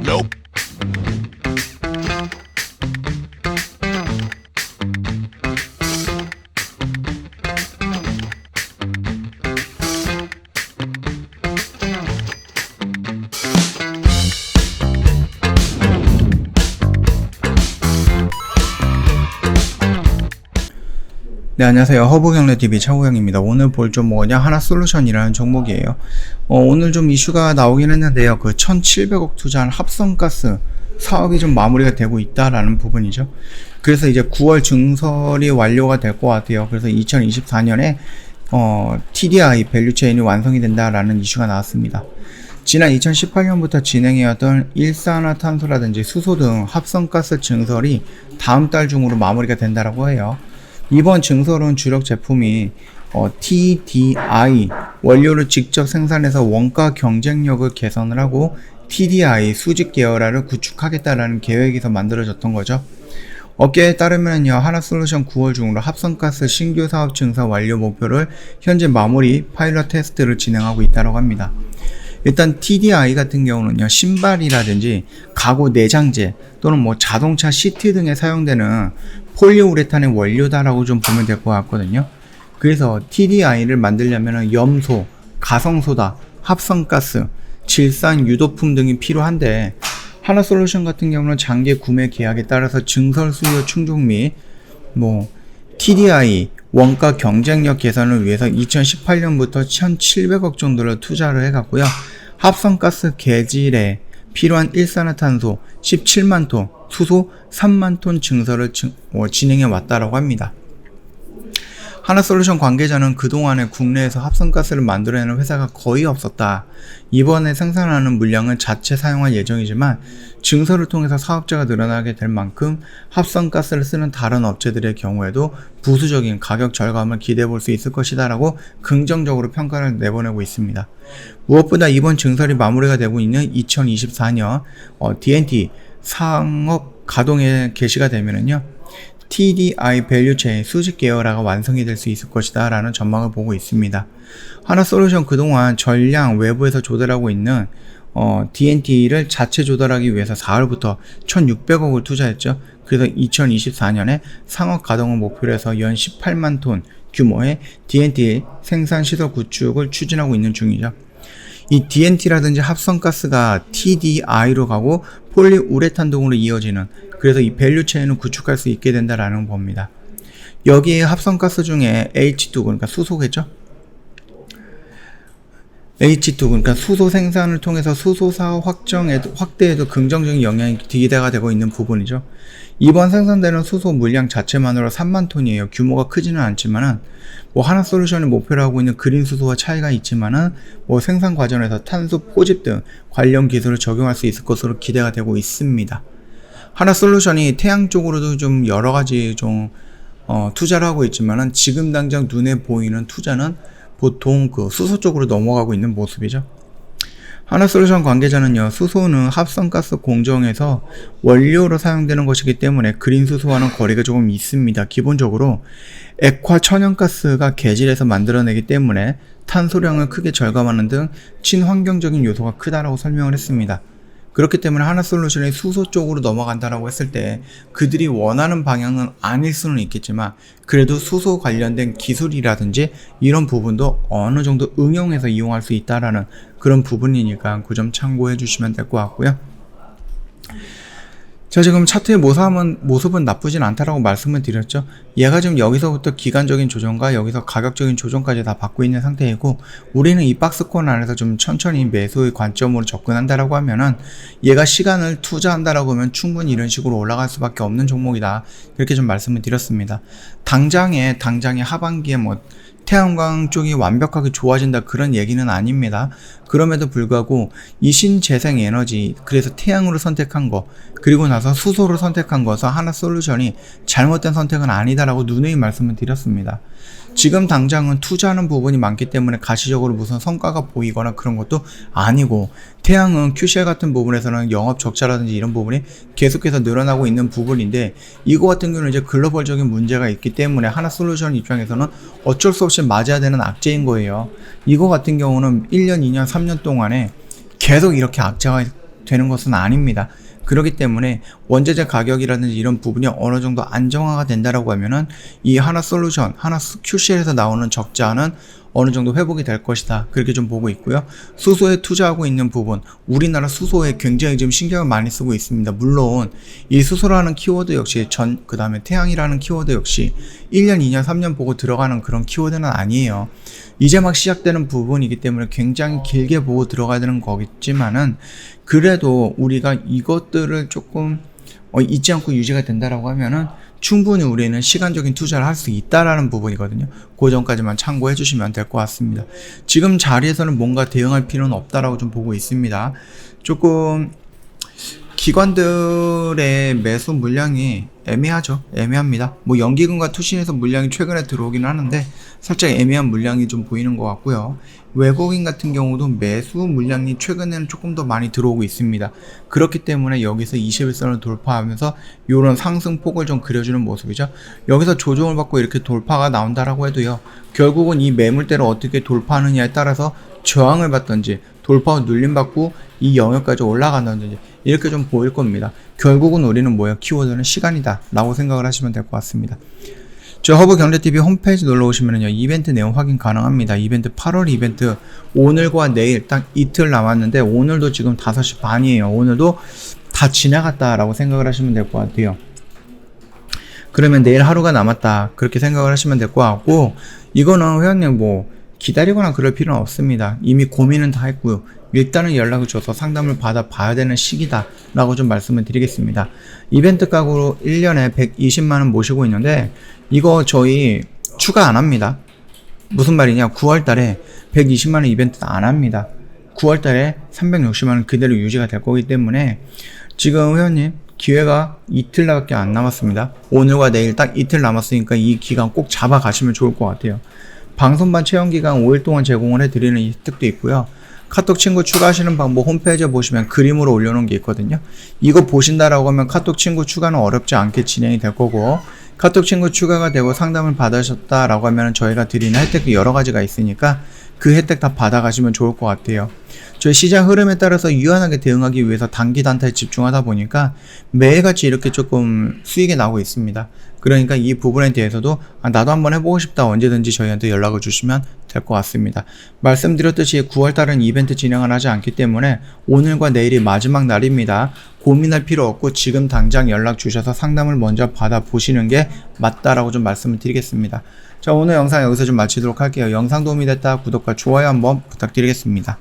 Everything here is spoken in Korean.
Nope. 네, 안녕하세요. 허브경제TV 차우영입니다. 오늘 볼 종목은요, 하나솔루션이라는 종목이에요. 오늘 좀 이슈가 나오긴 했는데요. 그 1,700억 투자한 합성가스 사업이 좀 마무리가 되고 있다라는 부분이죠. 그래서 이제 9월 증설이 완료가 될 것 같아요. 그래서 2024년에 TDI 밸류체인이 완성이 된다라는 이슈가 나왔습니다. 지난 2018년부터 진행해왔던 일산화탄소라든지 수소 등 합성가스 증설이 다음 달 중으로 마무리가 된다라고 해요. 이번 증설은 주력 제품이 TDI 원료를 직접 생산해서 원가 경쟁력을 개선을 하고 TDI 수직 계열화를 구축하겠다라는 계획에서 만들어졌던 거죠. 업계에 따르면요, 하나솔루션 9월 중으로 합성가스 신규 사업 증설 완료 목표를 현재 마무리 파일럿 테스트를 진행하고 있다고 합니다. 일단 TDI 같은 경우는요, 신발이라든지 가구 내장재 또는 자동차 시트 등에 사용되는 폴리우레탄의 원료다라고 좀 보면 될 것 같거든요. 그래서 TDI를 만들려면 염소, 가성소다, 합성가스, 질산 유도품 등이 필요한데, 하나솔루션 같은 경우는 장기 구매 계약에 따라서 증설 수요 충족 및 TDI 원가 경쟁력 개선을 위해서 2018년부터 1,700억 정도를 투자를 해갔고요. 합성가스 개질에 필요한 일산화탄소 17만 톤, 수소 3만 톤 증설을 진행해 왔다라고 합니다. 하나솔루션 관계자는 그동안에 국내에서 합성가스를 만들어내는 회사가 거의 없었다. 이번에 생산하는 물량은 자체 사용할 예정이지만 증설을 통해서 사업자가 늘어나게 될 만큼 합성가스를 쓰는 다른 업체들의 경우에도 부수적인 가격 절감을 기대해 볼 수 있을 것이다 라고 긍정적으로 평가를 내보내고 있습니다. 무엇보다 이번 증설이 마무리가 되고 있는 2024년 D&T 상업 가동에 개시가 되면은요, TDI 밸류체인 수직 계열화가 완성이 될 수 있을 것이다 라는 전망을 보고 있습니다. 하나솔루션 그동안 전량 외부에서 조달하고 있는 D&T를 자체 조달하기 위해서 4월부터 1,600억을 투자했죠. 그래서 2024년에 상업 가동을 목표로 해서 연 18만 톤 규모의 D&T 생산 시설 구축을 추진하고 있는 중이죠. 이 D&T라든지 합성가스가 TDI로 가고 폴리우레탄 등으로 이어지는, 그래서 이 밸류체인을 구축할 수 있게 된다라는 겁니다. 여기에 합성가스 중에 H2, 그러니까 수소겠죠? H2, 그러니까 수소 생산을 통해서 수소 사업 확대에도 긍정적인 영향이 기대가 되고 있는 부분이죠. 이번 생산되는 수소 물량 자체만으로 3만 톤이에요. 규모가 크지는 않지만은, 하나솔루션이 목표로 하고 있는 그린 수소와 차이가 있지만은, 생산 과정에서 탄소 포집 등 관련 기술을 적용할 수 있을 것으로 기대가 되고 있습니다. 하나솔루션이 태양 쪽으로도 좀 여러 가지 투자를 하고 있지만은, 지금 당장 눈에 보이는 투자는 보통 수소 쪽으로 넘어가고 있는 모습이죠. 하나솔루션 관계자는요, 수소는 합성가스 공정에서 원료로 사용되는 것이기 때문에 그린 수소와는 거리가 조금 있습니다. 기본적으로 액화 천연가스가 개질에서 만들어내기 때문에 탄소량을 크게 절감하는 등 친환경적인 요소가 크다라고 설명을 했습니다. 그렇기 때문에 하나솔루션이 수소 쪽으로 넘어간다라고 했을 때 그들이 원하는 방향은 아닐 수는 있겠지만, 그래도 수소 관련된 기술이라든지 이런 부분도 어느 정도 응용해서 이용할 수 있다라는 그런 부분이니까 그 점 참고해 주시면 될 것 같고요. 자, 지금 차트의 모습은 나쁘진 않다라고 말씀을 드렸죠. 얘가 지금 여기서부터 기간적인 조정과 여기서 가격적인 조정까지 다 받고 있는 상태이고, 우리는 이 박스권 안에서 좀 천천히 매수의 관점으로 접근한다라고 하면은, 얘가 시간을 투자한다라고 하면 충분히 이런 식으로 올라갈 수밖에 없는 종목이다, 이렇게 좀 말씀을 드렸습니다. 당장에 하반기에 태양광 쪽이 완벽하게 좋아진다 그런 얘기는 아닙니다. 그럼에도 불구하고 이 신재생 에너지, 그래서 태양으로 선택한 거, 그리고 나서 수소를 선택한 것은 하나솔루션이 잘못된 선택은 아니다라고 누누이 말씀을 드렸습니다. 지금 당장은 투자하는 부분이 많기 때문에 가시적으로 무슨 성과가 보이거나 그런 것도 아니고, 태양은 QCL 같은 부분에서는 영업 적자라든지 이런 부분이 계속해서 늘어나고 있는 부분인데, 이거 같은 경우는 이제 글로벌적인 문제가 있기 때문에 하나솔루션 입장에서는 어쩔 수 없이 맞아야 되는 악재인 거예요. 이거 같은 경우는 1년, 2년, 3년 동안에 계속 이렇게 악재가 되는 것은 아닙니다. 그렇기 때문에 원자재 가격이라든지 이런 부분이 어느 정도 안정화가 된다라고 하면은 이 하나솔루션, QCL에서 나오는 적자는 어느 정도 회복이 될 것이다. 그렇게 좀 보고 있고요. 수소에 투자하고 있는 부분, 우리나라 수소에 굉장히 좀 신경을 많이 쓰고 있습니다. 물론 이 수소라는 키워드 역시 그 다음에 태양이라는 키워드 역시 1년, 2년, 3년 보고 들어가는 그런 키워드는 아니에요. 이제 막 시작되는 부분이기 때문에 굉장히 길게 보고 들어가야 되는 거겠지만은 그래도 우리가 이것들을 조금 잊지 않고 유지가 된다라고 하면은 충분히 우리는 시간적인 투자를 할 수 있다라는 부분이거든요. 그 점까지만 참고해 주시면 될 것 같습니다. 지금 자리에서는 뭔가 대응할 필요는 없다라고 좀 보고 있습니다. 조금 기관들의 매수 물량이 애매하죠. 애매합니다. 뭐 연기금과 투신에서 물량이 최근에 들어오긴 하는데 살짝 애매한 물량이 좀 보이는 것 같고요. 외국인 같은 경우도 매수 물량이 최근에는 조금 더 많이 들어오고 있습니다. 그렇기 때문에 여기서 21선을 돌파하면서 이런 상승폭을 좀 그려주는 모습이죠. 여기서 조정을 받고 이렇게 돌파가 나온다라고 해도요. 결국은 이 매물대를 어떻게 돌파하느냐에 따라서 저항을 받든지 돌파 후 눌림받고 이 영역까지 올라간다든지 이렇게 좀 보일 겁니다. 결국은 우리는 뭐예요? 키워드는 시간이다 라고 생각을 하시면 될 것 같습니다. 저 허브경제TV 홈페이지 놀러오시면요 이벤트 내용 확인 가능합니다. 이벤트 8월 이벤트 오늘과 내일 딱 이틀 남았는데 오늘도 지금 5시 반이에요. 오늘도 다 지나갔다 라고 생각을 하시면 될 것 같아요. 그러면 내일 하루가 남았다 그렇게 생각을 하시면 될 것 같고, 이거는 회원님 뭐 기다리거나 그럴 필요는 없습니다. 이미 고민은 다 했고요. 일단은 연락을 줘서 상담을 받아 봐야 되는 시기다 라고 좀 말씀을 드리겠습니다. 이벤트 가구로 1년에 120만원 모시고 있는데 이거 저희 추가 안 합니다. 무슨 말이냐, 9월달에 120만원 이벤트 안 합니다. 9월달에 360만원 그대로 유지가 될 거기 때문에 지금 회원님 기회가 이틀밖에 안 남았습니다. 오늘과 내일 딱 이틀 남았으니까 이 기간 꼭 잡아 가시면 좋을 것 같아요. 방송반 체험기간 5일 동안 제공을 해드리는 혜택도 있고요. 카톡 친구 추가하시는 방법 홈페이지에 보시면 그림으로 올려놓은 게 있거든요. 이거 보신다라고 하면 카톡 친구 추가는 어렵지 않게 진행이 될 거고, 카톡 친구 추가가 되고 상담을 받으셨다라고 하면 저희가 드리는 혜택이 여러 가지가 있으니까 그 혜택 다 받아가시면 좋을 것 같아요. 저희 시장 흐름에 따라서 유연하게 대응하기 위해서 단기 단타에 집중하다 보니까 매일같이 이렇게 조금 수익이 나오고 있습니다. 그러니까 이 부분에 대해서도 나도 한번 해보고 싶다 언제든지 저희한테 연락을 주시면 될 것 같습니다. 말씀드렸듯이 9월달은 이벤트 진행을 하지 않기 때문에 오늘과 내일이 마지막 날입니다. 고민할 필요 없고 지금 당장 연락 주셔서 상담을 먼저 받아보시는 게 맞다라고 좀 말씀을 드리겠습니다. 자, 오늘 영상 여기서 좀 마치도록 할게요. 영상 도움이 됐다 구독과 좋아요 한번 부탁드리겠습니다.